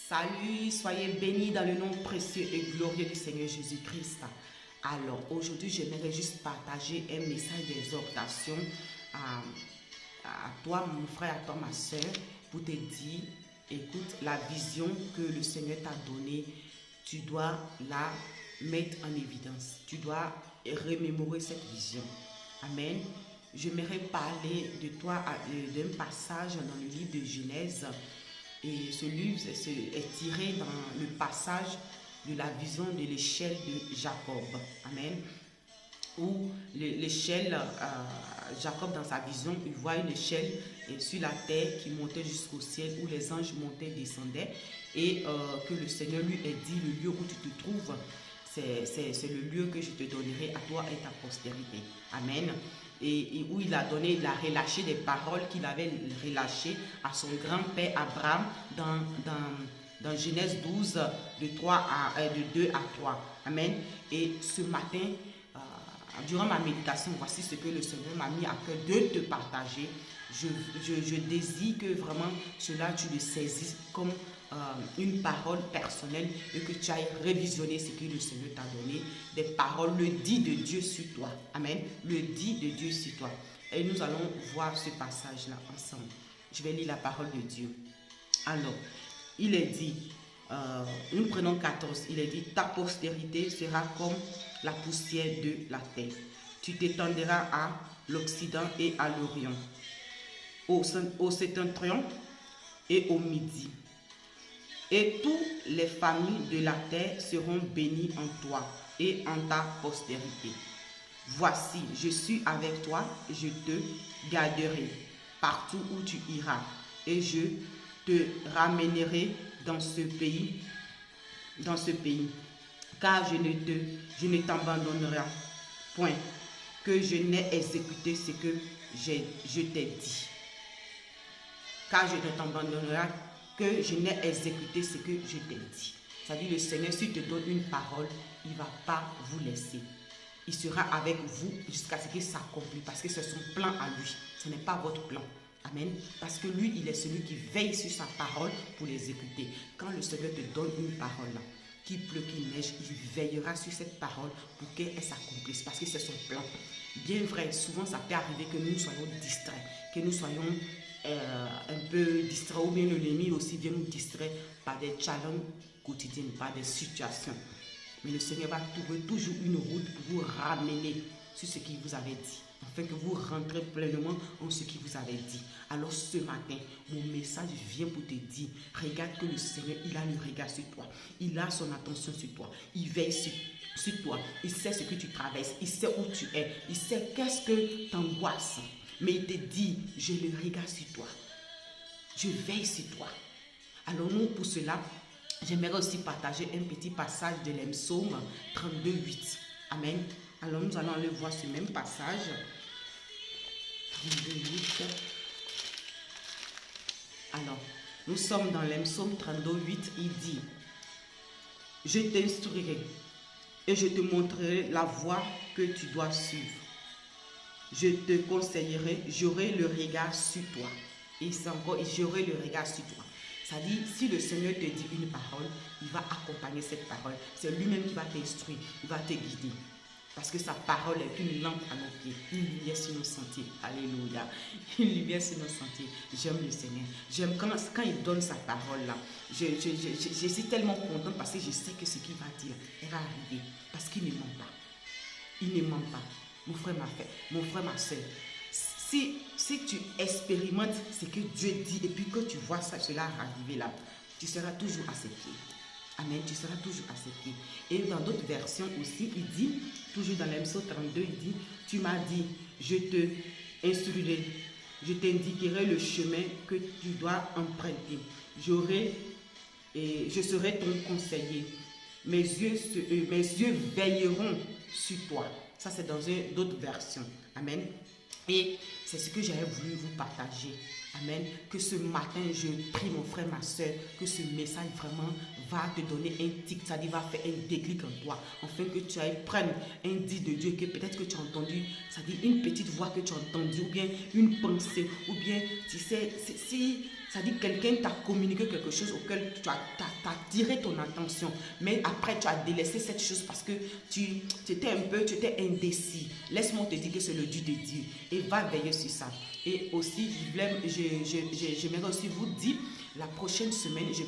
Salut, soyez bénis dans le nom précieux et glorieux du Seigneur Jésus-Christ. Alors, aujourd'hui, j'aimerais juste partager un message d'exhortation à toi, mon frère, à toi, ma soeur, pour te dire, écoute, la vision que le Seigneur t'a donnée, tu dois la mettre en évidence. Tu dois remémorer cette vision. Amen. J'aimerais parler de toi d'un passage dans le livre de Genèse. Et ce livre est tiré dans le passage de la vision de l'échelle de Jacob. Amen. Où l'échelle, Jacob dans sa vision, il voit une échelle sur la terre qui montait jusqu'au ciel, où les anges montaient et descendaient. Et que le Seigneur lui ait dit, le lieu où tu te trouves, c'est le lieu que je te donnerai à toi et ta postérité. Amen. Et où il a relâché des paroles qu'il avait relâchées à son grand-père Abraham dans Genèse 12, de 2 à 3. Amen. Et ce matin, durant ma méditation, voici ce que le Seigneur m'a mis à cœur de te partager. Je désire que vraiment cela, tu le saisisses comme une parole personnelle et que tu ailles révisionner ce que le Seigneur t'a donné, des paroles, le dit de Dieu sur toi. Amen. Le dit de Dieu sur toi. Et nous allons voir ce passage-là ensemble. Je vais lire la parole de Dieu. Alors, il est dit, nous prenons 14, il est dit, ta postérité sera comme la poussière de la terre. Tu t'étendras à l'Occident et à l'Orient, au septentrion et au midi. Et toutes les familles de la terre seront bénies en toi et en ta postérité. Voici, je suis avec toi, je te garderai partout où tu iras, et je te ramènerai dans ce pays, car je ne t'abandonnerai point, que je n'ai exécuté ce que je t'ai dit. Car je ne t'abandonnerai que je n'ai exécuté ce que je t'ai dit. C'est-à-dire, le Seigneur, s'il te donne une parole, il ne va pas vous laisser. Il sera avec vous jusqu'à ce qu'il s'accomplisse, parce que c'est son plan à lui. Ce n'est pas votre plan. Amen. Parce que lui, il est celui qui veille sur sa parole pour l'exécuter. Quand le Seigneur te donne une parole, qu'il pleut, qu'il neige, il veillera sur cette parole pour qu'elle s'accomplisse, parce que c'est son plan. Bien vrai, souvent ça peut arriver que nous soyons distraits, que nous soyons un peu distraits, ou bien l'ennemi aussi vient nous distraire par des challenges quotidiens, par des situations. Mais le Seigneur va trouver toujours une route pour vous ramener sur ce qu'il vous avait dit, afin que vous rentrez pleinement en ce qu'il vous avait dit. Alors ce matin, mon message vient pour te dire, regarde que le Seigneur, il a le regard sur toi, il a son attention sur toi, il veille sur toi, il sait ce que tu traverses, il sait où tu es, il sait qu'est-ce que t'angoisse. Mais il te dit, je le regarde sur toi, je veille sur toi. Alors nous, pour cela, j'aimerais aussi partager un petit passage de l'Psaume 32, 8. Amen. Alors nous allons aller voir ce même passage. 32, 8. Alors, nous sommes dans l'Psaume 32, 8. Il dit, je t'instruirai et je te montrerai la voie que tu dois suivre. Je te conseillerai, j'aurai le regard sur toi. Et c'est encore, j'aurai le regard sur toi. C'est-à-dire, si le Seigneur te dit une parole, il va accompagner cette parole. C'est lui-même qui va t'instruire, il va te guider. Parce que sa parole est une lampe à nos pieds, une lumière sur nos sentiers. Alléluia. Une lumière sur nos sentiers. J'aime le Seigneur. J'aime quand il donne sa parole là. Je suis tellement contente parce que je sais que ce qu'il va dire, elle va arriver. Parce qu'il ne ment pas. Il ne ment pas. Mon frère, ma soeur, si tu expérimentes ce que Dieu dit et puis que tu vois cela arriver là, tu seras toujours à ses pieds. Amen, tu seras toujours à ses pieds. Et dans d'autres versions aussi, il dit, toujours dans l'Psaume 32, il dit, tu m'as dit, je te instruirai, je t'indiquerai le chemin que tu dois emprunter. Je serai ton conseiller. Mes yeux veilleront sur toi. Ça, c'est dans d'autres versions. Amen. Et c'est ce que j'avais voulu vous partager. Amen. Que ce matin, je prie mon frère, ma soeur, que ce message vraiment va te donner un tic, c'est-à-dire va faire un déclic en toi, afin que tu ailles prendre un dit de Dieu que peut-être que tu as entendu, c'est-à-dire une petite voix que tu as entendue, ou bien une pensée, ou bien, tu sais, si ça dit quelqu'un t'a communiqué quelque chose auquel tu as attiré ton attention, mais après tu as délaissé cette chose parce que tu étais indécis. Laisse-moi te dire que c'est le Dieu de Dieu et va veiller sur ça. Et aussi, j'aimerais aussi vous dire, la prochaine semaine, je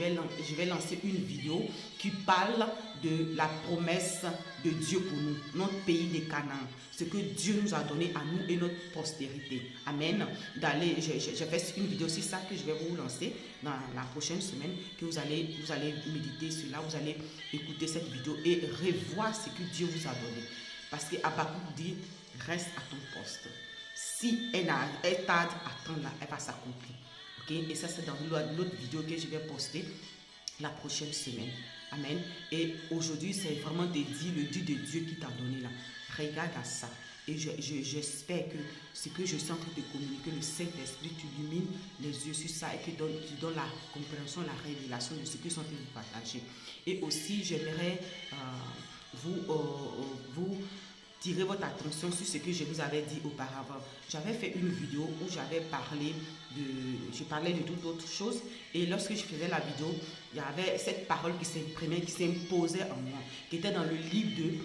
vais lancer une vidéo qui parle de la promesse de Dieu pour nous, notre pays de Canaan, ce que Dieu nous a donné à nous et notre postérité. Amen. J'ai fait une vidéo sur ça que je vais vous lancer dans la prochaine semaine, que vous allez méditer sur là, vous allez écouter cette vidéo et revoir ce que Dieu vous a donné. Parce que Habakkuk dit, reste à ton poste. Si elle tarde à temps là, elle va s'accomplir. Okay? Et ça, c'est dans l'autre vidéo que je vais poster la prochaine semaine. Amen. Et aujourd'hui, c'est vraiment de dire le Dieu de Dieu qui t'a donné là. Regarde à ça. Et j'espère que ce que je suis en train de communiquer, le Saint-Esprit t'illumine les yeux sur ça et que tu donnes la compréhension, la révélation de ce que je suis en train de partager. Et aussi, j'aimerais vous tirer votre attention sur ce que je vous avais dit auparavant. J'avais fait une vidéo où je parlais de toute autre chose, et lorsque je faisais la vidéo, il y avait cette parole qui s'imprimait, qui s'imposait en moi, qui était dans le livre de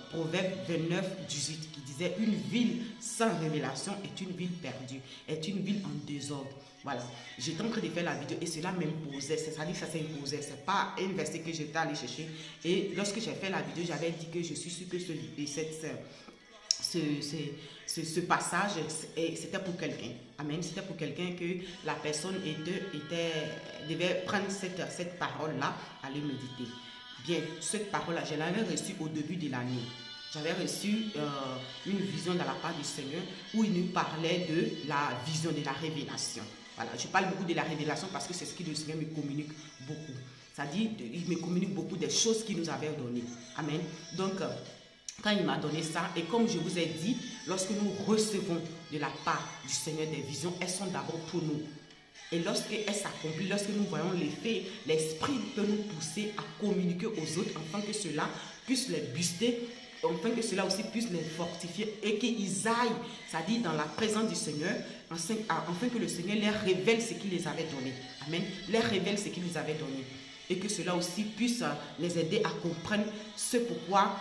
Proverbes 29, 18, qui disait: une ville sans révélation est une ville perdue, est une ville en désordre. Voilà, j'étais en train de faire la vidéo et cela m'imposait, c'est-à-dire que ça s'imposait, c'est pas un verset que j'étais allé chercher. Et lorsque j'ai fait la vidéo, j'avais dit que je suis sûre que ce passage, c'était pour quelqu'un. Amen, c'était pour quelqu'un, que la personne devait prendre cette parole-là, aller méditer. Bien, cette parole-là, je l'avais reçue au début de l'année. J'avais reçu une vision de la part du Seigneur où il nous parlait de la vision de la révélation. Voilà, je parle beaucoup de la révélation parce que c'est ce que le Seigneur me communique beaucoup. C'est-à-dire, il me communique beaucoup des choses qu'il nous avait données. Amen. Donc, quand il m'a donné ça, et comme je vous ai dit, lorsque nous recevons de la part du Seigneur des visions, elles sont d'abord pour nous. Et lorsqu'elles s'accomplissent, lorsque nous voyons l'effet, l'Esprit peut nous pousser à communiquer aux autres afin que cela puisse les booster, afin que cela aussi puisse les fortifier et qu'ils aillent, c'est-à-dire dans la présence du Seigneur, afin que le Seigneur leur révèle ce qu'il les avait donné. Amen. Leur révèle ce qu'il les avait donné. Et que cela aussi puisse les aider à comprendre ce pourquoi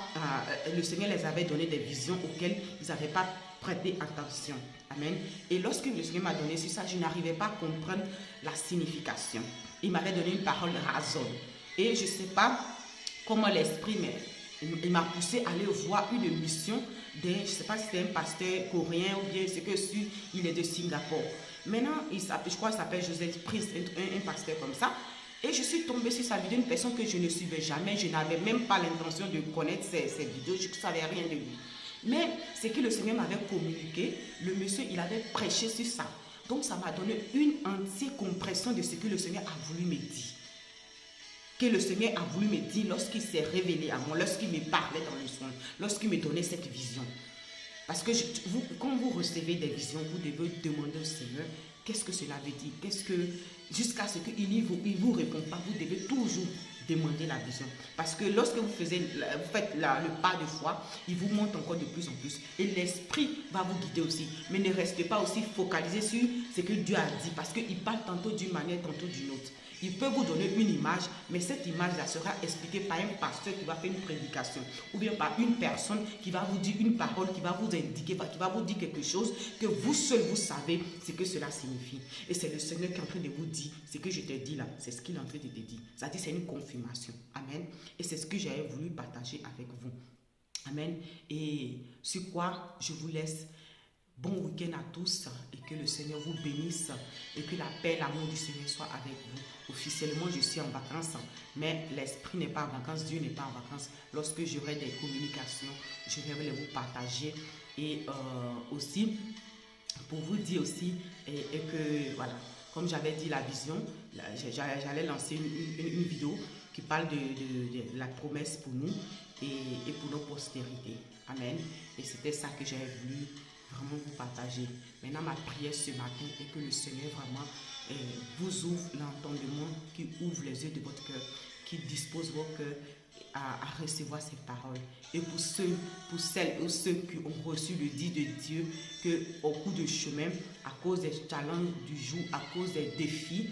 le Seigneur les avait donné des visions auxquelles ils n'avaient pas prêté attention. Amen. Et lorsque le Seigneur m'a donné ça, je n'arrivais pas à comprendre la signification. Il m'avait donné une parole raison. Et je ne sais pas comment l'Esprit, mais il m'a poussé à aller voir une mission je ne sais pas si c'est un pasteur coréen ou bien c'est que il est de Singapour. Maintenant, je crois qu'il s'appelle Joseph Prince, un pasteur comme ça. Et je suis tombée sur sa vidéo, une personne que je ne suivais jamais. Je n'avais même pas l'intention de connaître ses vidéos. Je ne savais rien de lui. Mais ce que le Seigneur m'avait communiqué, le monsieur, il avait prêché sur ça. Donc, ça m'a donné une entière compréhension de ce que le Seigneur a voulu me dire. Que le Seigneur a voulu me dire lorsqu'il s'est révélé à moi, lorsqu'il me parlait dans le son, lorsqu'il me donnait cette vision. Parce que quand vous recevez des visions, vous devez demander au Seigneur qu'est-ce que cela veut dire. Jusqu'à ce qu'il ne vous répond pas, vous devez toujours demander la vision. Parce que lorsque vous faites le pas de foi, il vous monte encore de plus en plus. Et l'Esprit va vous guider aussi. Mais ne restez pas aussi focalisé sur ce que Dieu a dit. Parce qu'il parle tantôt d'une manière, tantôt d'une autre. Il peut vous donner une image, mais cette image-là sera expliquée par un pasteur qui va faire une prédication, ou bien par une personne qui va vous dire une parole, qui va vous indiquer, qui va vous dire quelque chose que vous seul vous savez ce que cela signifie. Et c'est le Seigneur qui est en train de vous dire ce que je te dis là, c'est ce qu'il est en train de te dire. Ça dit, c'est une confirmation. Amen. Et c'est ce que j'avais voulu partager avec vous. Amen. Et sur quoi je vous laisse. Bon week-end à tous et que le Seigneur vous bénisse et que la paix et l'amour du Seigneur soient avec vous. Officiellement, je suis en vacances, mais l'Esprit n'est pas en vacances, Dieu n'est pas en vacances. Lorsque j'aurai des communications, je vais les vous partager. Et aussi, pour vous dire aussi, et que voilà, comme j'avais dit la vision, j'allais lancer une vidéo qui parle de la promesse pour nous et pour nos postérités. Amen. Et c'était ça que j'avais voulu vraiment vous partager. Maintenant, ma prière ce matin est que le Seigneur vraiment vous ouvre l'entendement, qui ouvre les yeux de votre cœur, qui dispose vos cœurs à recevoir ces paroles. Et pour celles ou ceux qui ont reçu le dit de Dieu, qu'au cours du chemin, à cause des challenges du jour, à cause des défis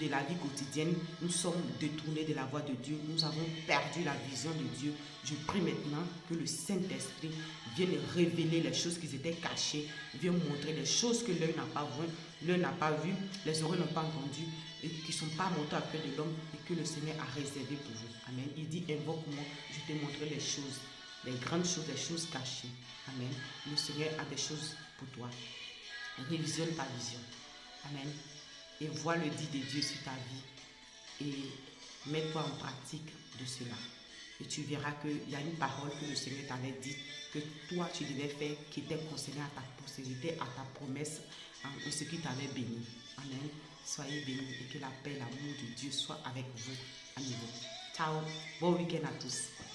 de la vie quotidienne, nous sommes détournés de la voie de Dieu, nous avons perdu la vision de Dieu. Je prie maintenant que le Saint-Esprit vienne révéler les choses qui étaient cachées, vienne montrer les choses que l'œil n'a pas vu, les oreilles n'ont pas entendu, et qui ne sont pas montées à cœur de l'homme, et que le Seigneur a réservé pour vous. Amen. Il dit, invoque-moi, je te montrerai les choses, les grandes choses, les choses cachées. Amen. Le Seigneur a des choses pour toi. Révisionne ta vision. Amen. Et vois le dit de Dieu sur ta vie. Et mets-toi en pratique de cela. Et tu verras qu'il y a une parole que le Seigneur t'avait dit, que toi tu devais faire, qui était concernée à ta postérité, à ta promesse, en ce qui t'avait béni. Amen. Soyez bénis et que la paix, l'amour de Dieu soit avec vous à nouveau. Ciao. Bon week-end à tous.